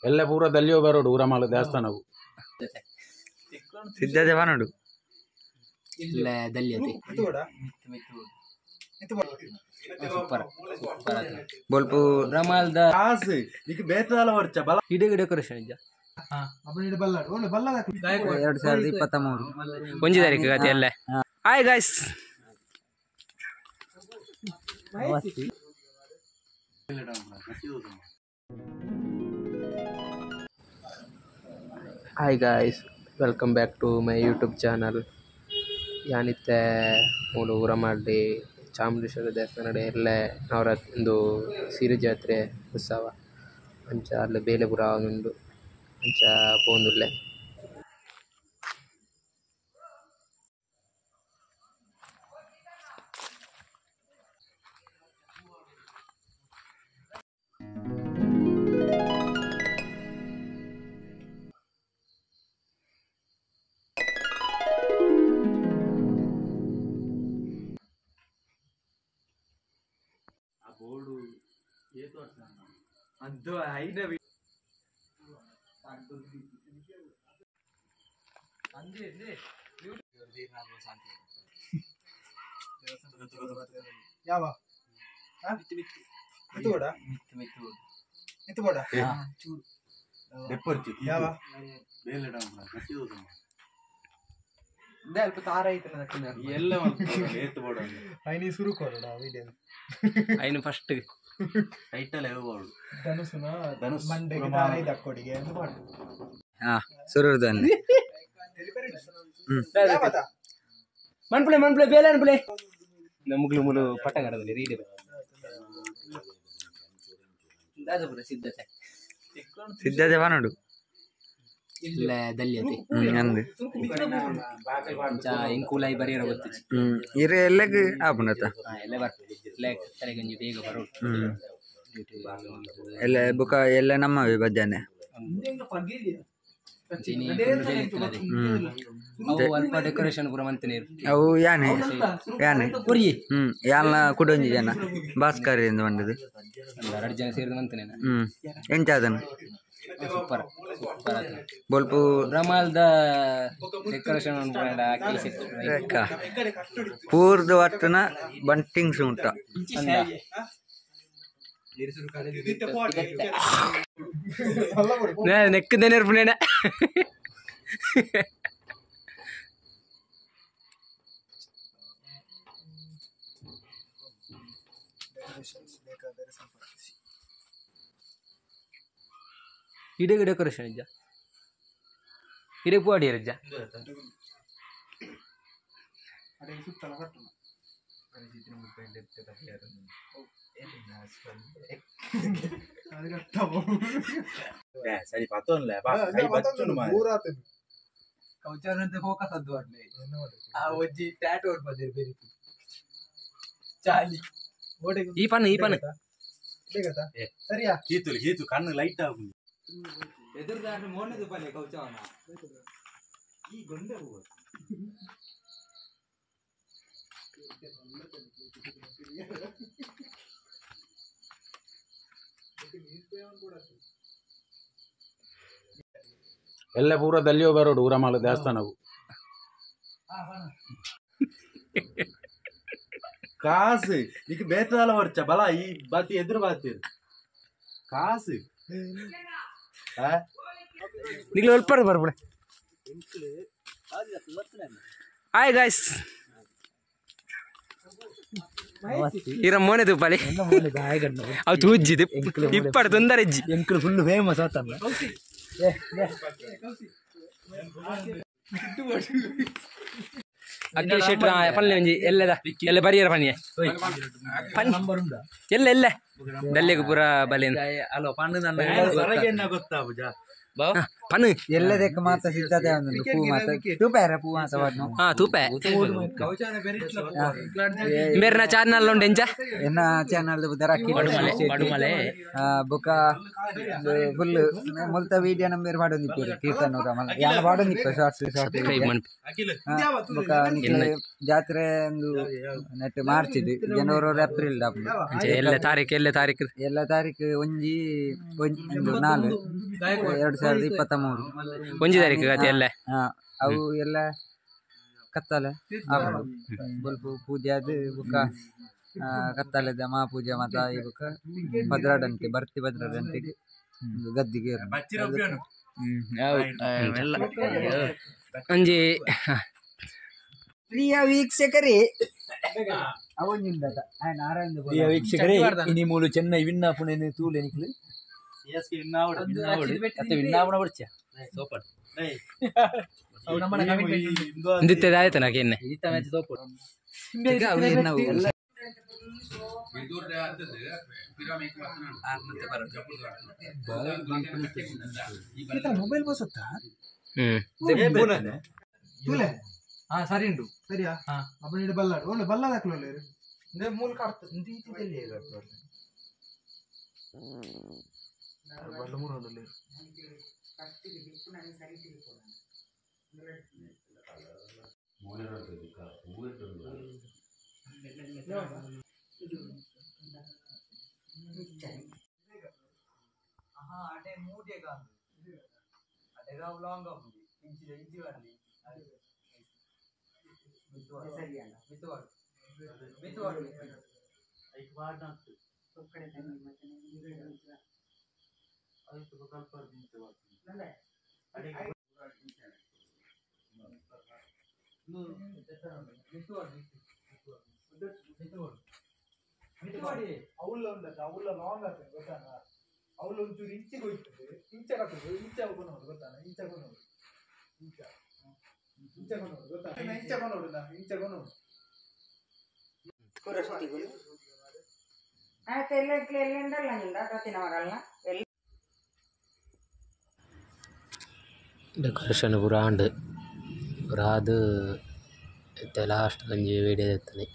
ಎಲ್ಲ ಪೂರ ದಲ್ಲಿಯೋ ಬರೋಡು ಊರಮಾಲ ದೇವಸ್ಥಾನವು ಸಿದ್ಧತೆ ಬಾನೋಡು ಇಲ್ಲ ದಲ್ಲಿಯತೆ ಸೂಪರ್ ಬೊಲ್ಪು ರಮಾಲ್ದ ಈಗ ಬೇತಾಲ ವರ್ಚ ಬಲ ಇಡೀ ಡೆಕೋರೇಷನ್ ಇದ್ದ 2023 ಒಂಜಿ ತಾರೀಕು ಕತೆ ಎಲ್ಲ hi guys hi guys welcome back to my YouTube channel ಯಾನಿತ್ತೆ ಮೂಲು ಊರಮಾಡಿ ಚಾಮುಂಡೇಶ್ವರಿ ದೇವಸ್ಥಾನಡೆ ಎಲ್ಲ ಅವರ ಒಂದು ಸಿರಿ ಜಾತ್ರೆ ಉತ್ಸವ ಅಂಚ ಅಲ್ಲಿ ಬೇಲೆ ಪುರ ಉಂಡು ಅಂಚ ಪೋಂದುಲ್ಲೆ ఆయన ఫస్ట్ ಸುರುದಾನೆ ಮನ್ಪುಳೆ ಮನ್ಪುಳೆ ಬೇಲೆ ಅನ್ಪುಳೆ ನಮ್ಗ್ಲು ಮುಲು ಪಟ್ಟಂಗಡದಲ್ಲಿ ರೀಡಿ ದಾಜಪುರ ಸಿದ್ಧತೆ ಸಿದ್ಧತೆ ಬಾನೋಡು ಇಲ್ಲ ದಲ್ಲಿಯತೆ ಅಂದು ಇಂಕುಲೈ ಬರೀರ ಗೊತ್ತಿತ್ತು ಇರೆ ಎಲ್ಲಗ್ ಆಪುನತ ಎಲ್ಲ ಬರ್ತದೆ ತಲೆಗಂಜಿ ಬೇಗ ಬರೋದು ಎಲ್ಲ ಬುಕ ಎಲ್ಲ ನಮ್ಮವೇ ಬಜ್ಜಾನೆ ಅಲ್ಪ ಡೆಕೋರೇಷನ್ ಪೂರ ಮಂತನೇ ಅವು ಯಾನೆ ಯಾನ ಕುಡೊಂಜಿ ಜನ ಭಾಸ್ಕರ್ ಎಂದು ಬಂದದ್ದು 2 ಜನ ಸೇರಿದ ಮಂತನೇ ಎಂಚಾದನು ಸೂಪರ್ ಬೊಲ್ಪು ರಮಾಲ್ದ ಡೆಕೋರೇಷನ್ ಪೂರ್ದ ಒಟ್ಟನ ಬಂಟಿಂಗ್ಸ್ ಉಂಟ ನೆಕ್ಕದ ನೆರ್ಪುನೇನ ಇಡೀ ಡೆಕೋರೇಷನ್ ಇದ್ದ ಇಡೀ ಪೂ ಅಡಿಯರ್ ಇದ್ದ ಸರಿ ಪತ್ತೋನ್ಲೆ ಬಾ ಕೈ ಬಚ್ಚುನು ಮಾರೆ ಕೌಚಾರಂತೆ ಫೋಕಸ್ ಅದ್ದು ಅಡ್ಲೆ ಆ ಒಜ್ಜಿ ಟ್ಯಾಟೂ ಓಡ್ಬದಿರ್ ಬೇರೆ ಚಾಲಿ ಈ ಪನ್ನ ಸರಿಯಾ ಹೀತು ಕಣ್ಣು ಲೈಟ್ ಆಗು ಎದುರುದಾಟ ಮೋನದು ಬಲೆ ಕೌಚವನ ಈ ಗೊಂಡೆ ಹೋಗು ಎಲ್ಲ ಪೂರ ದಲ್ಲಿಯೋ ಬರೋಡು ಊರಮಾಲ ದೇವಸ್ಥಾನವು ಕಾಸು ಈಗ ಬೇತಾಲ ವರ್ಚ ಬಲ ಈ ಬಾತಿ ಎದುರು ಬಾತಿರ್ ಕಾಸು ನಿಗ್ಲು ಒಲ್ಪರ್ ಬರ್ಬಿಡ ಹಾಯ್ ಗಾಯ್ಸ್ ಇರ ಮೋನೆ ತುಪ್ಪಾಲಿ ಅವು ತೂಜ್ಜಿದೆ ಇಪ್ಪಡು ತೊಂದರೆ ಅಜ್ಜಿ ಎಂಕಲ್ ಫುಲ್ ಫೇಮಸ್ ಆತಲ್ಲ ಅಖಿಲ್ ಶೆಟ್ರ ಪಲ್ಲೆ ಒಂಜಿ ಎಲ್ಲದ ಎಲ್ಲ ಬರಿಯರ ಪನಿಯ ಎಲ್ಲ ಎಲ್ಲ ದಲ್ಲಿಗೆ ಪೂರ ಬಲೆ ಅಲ್ಲ ಪಣ್ಣು ನನ್ನ ಗೊತ್ತಾ ಪನು ಎಲ್ಲದಕ್ಕೆ ಮಾತ್ರ ಸಿದ್ಧತೆ ಒಂದು ಪೂ ಮಾತ್ರ ತೂಪಾರ ಪೂ ಮಾತ್ರ ವಾಡ್ನು ತೂಪೆ ಮೇರ್ನ ಚಾನಲ್ ಉಂಡು ಎಂಚ ಎನ್ನ ಚಾನಲ್ ಬುದರ ಬೊಕ ಫುಲ್ ಮುಲ್ತ ವಿಡಿಯೋ ನಂಬರ್ ಮಾಡೋದಿಪ್ಪೇರು ಕೀರ್ತನೂರ ಮಲ್ಲ ಯಾನ ಮಾಡೋದಿಪ್ಪ ಶಾರ್ಟ್ಸ್ ಬೊಕ ಜಾತ್ರೆ ಒಂದು ನೆಟ್ ಮಾರ್ಚ್ ಇದು ಜನವರಿ ಏಪ್ರಿಲ್ ಎಲ್ಲ ತಾರೀಕು ಎಲ್ಲ ತಾರೀಕು ಒಂಜಿ ಒಂದು 4 2023 ಒಂಜಿ ತಾರೀಕು ಗತಿ ಎಲ್ಲ ಅವು ಎಲ್ಲ ಕತ್ತಲೆ ಆಪುಂಡು ಬೊಲ್ಪ ಪೂಜೆ ಅದು ಬುಕ್ಕ ಕತ್ತಲೆದ ಮಾ ಪೂಜೆ ಮತ ಈ ಬುಕ್ಕ ಭದ್ರಾಡಂಟೆ ಬರ್ತಿ ಭದ್ರಾಡಂಟೆಗೆ ಗದ್ದಿಗೆ ಒಂಜಿ ಪ್ರಿಯ ವೀಕ್ಷಕರೇ ಪ್ರಿಯ ವೀಕ್ಷಕರೇ ಇನಿ ಮೂಲು ಚೆನ್ನೈ ವಿನ್ನಾಪುಣೆನು ತೂಲೆನಿಕ್ಲು ಇಂದಿತ್ತದಾಯ್ತು ನಾಕೆ ಎಣ್ಣೆ ಮೊಬೈಲ್ ಬಸುತ್ತಾ ಸರಿ ಉಂಟು ಸರಿಯಾ ಅಪ್ಪ ಬಲ್ಲಾಡು ಒಳ್ಳೆ ಬಲ್ಲದ ಹಾಕ್ಲೇ ಮೂಲ ಕಾಡ್ತು ಅವಳ ಲಾಂಗ್ ಆಗ್ತದೆ ಗೊತ್ತಾನ ಅವಳು ಒಂಚೂರು ಇಂಚಿಗೆ ಹೋಯ್ತದೆ ಇಂಚಾಗ ಹಾಕೋದು ಇಂಚಾಗ ಗೊತ್ತಾನ ಇಂಚಾಗ ನೋಡು ಇಂಚಾಗ ನೋಡು ಗೊತ್ತಾನ ಇಂಚಾಗ ನೋಡು ಇಂಚಾಗ ನೋಡು ಡೆಕೋರೇಷನ್ ಪೂರ ಉಂಡು ಪೂರ ಅದು ಲಾಸ್ಟ್ ಒಂಜಿ ವೀಡಿಯೋ ಎತ್ತನೆ